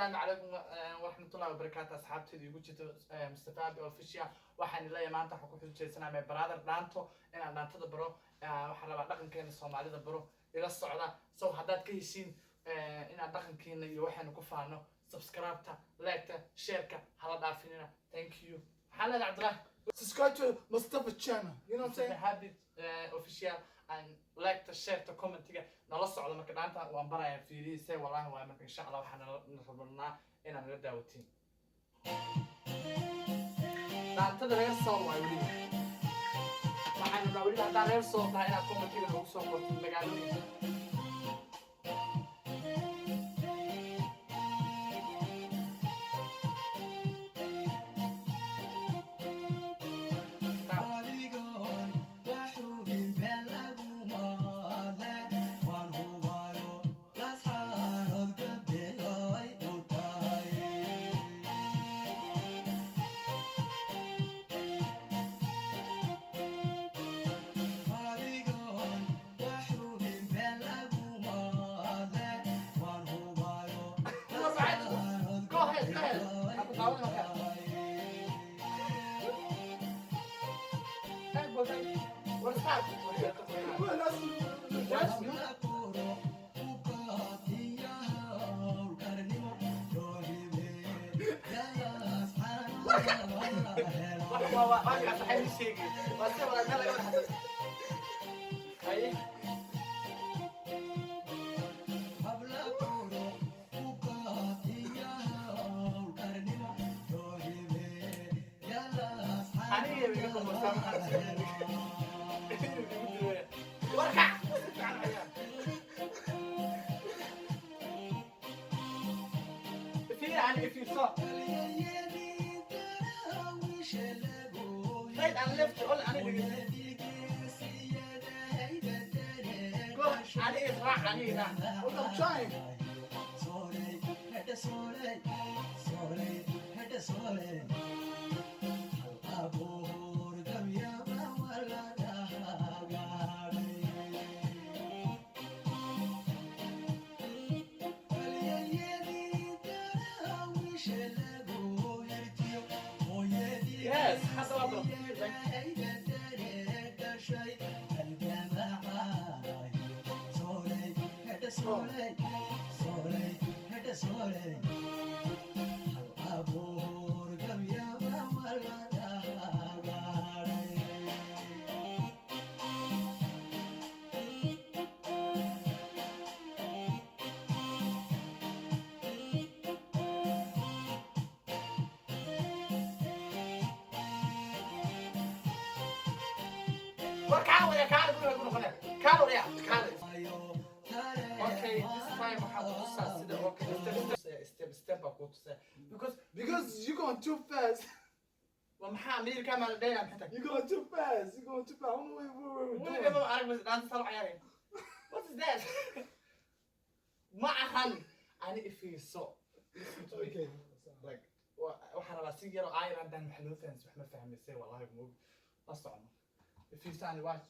السلام عليكم ورحمة الله وبركاته أصحابتي اللي وجدت مصطفى بأوفيشيال waxaan ilaa maanta waxa ku xiljeesanaa my brother Dhaanto inaan dhaantada baro waxaan rabaa dhaqankeena Soomaalida baro ila socda soo haddaad ka heshiin inaan dhaqankeena iyo waxaanu ku faano subscribe-ta like-ta share-ka hala dhaafinina thank you xalad Abdullahi Subscribe to Mustafa channel. You know what I'm saying? Happy official and like to share to comment tiga nala socdo marka dhaanta waan baraya fiirisay wallahi waa marka insha Allah waxaan rabnaa inaan la daawatiin dhaantada reer soo waa wali waxaan rabaa wali hadda reer soo tahay inaad comment tiga lagu soo qorto magaalada What's happening? If you saw right and left all I need go I need right I need that what I'm trying Yes, حسب أضرب. Okay, this time I have to step Because you're going too fast. You're going too fast. You're going too fast. What is that? I need to feel so. Listen to me. Like, وحنا بس يجرو عاير عندنا محلوفين بس ما فاهم يصير والله مو بس عم. If you stand watch.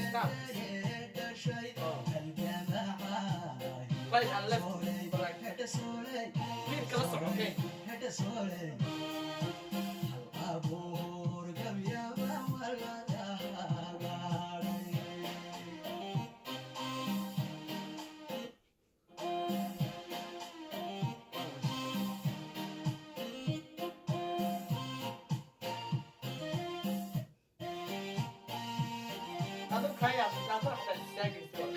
Stop. Right and left. Mid kala soco, okay?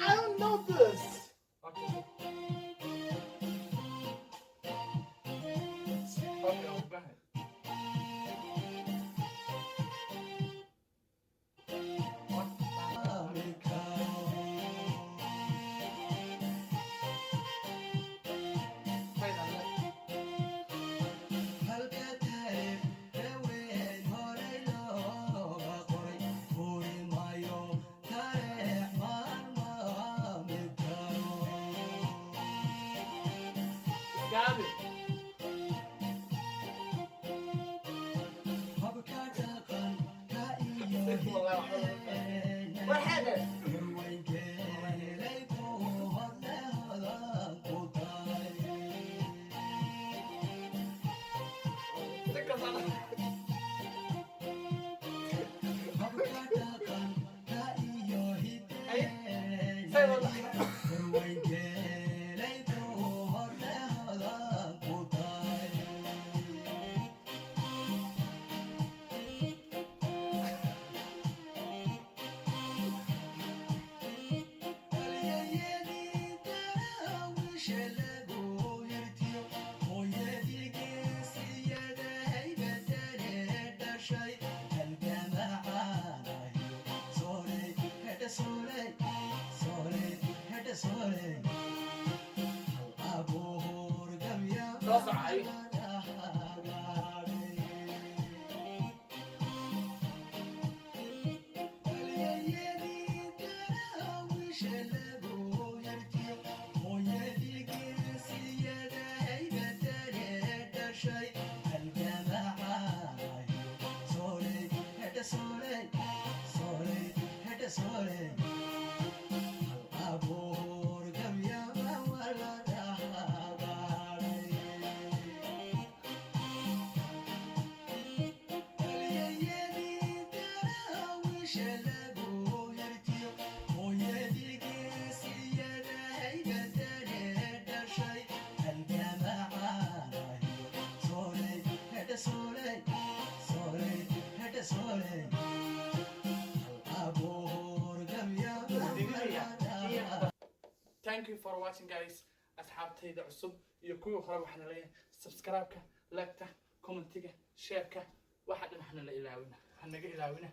I don't know this. Okay. Go ahead. Gabi. What happened? Say what? That's alright. Thank you for watching guys. asxaabtayda cusub iyo kuwii hore waxaan leeyahay subscribe-ka, like-ta, comment-iga, share-ka, waxa dhan waxaan la ilaawina. Waxaan naga ilaawina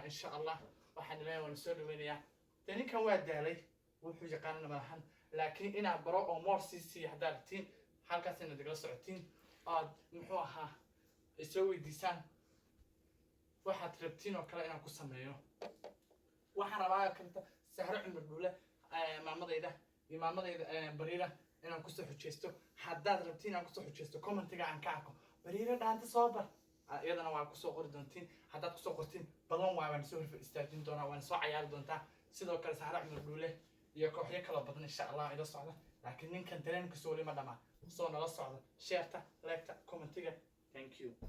insha Allah. Waxaan leeyahay waan soo dhaweynayaa. Ninkan waa daalay wuxuu yaqaanana malahan laakiin inaa baro oo more CC haddaad rabtiin halkaas inaad igala socotiin aad muxuu ahaa isoo weydiisaan waxaad rabtiin oo kale inaan ku sameeyo. waxaan rabaa kanta sahro cumar buule maamadayda iyo maamadayda bariira inaan ku soo xujeysto. haddaad rabtiin inaan ku soo xujeysto commentiga aan ka arko bariira dhaanta soo bar iyadana waa ku soo qori doontiin. haddaad ku soo qortiin badan waan soo hor istaajin doonaa waan soo cayaari doontaa. sidoo kale sahro cumar buule iyo kooxyo kala badan insha Allah ila socda laakiin ninkan dareenkiisa wali ma dhamaa soo nala socda. share-ta, like-ta, commentiga. Thank you.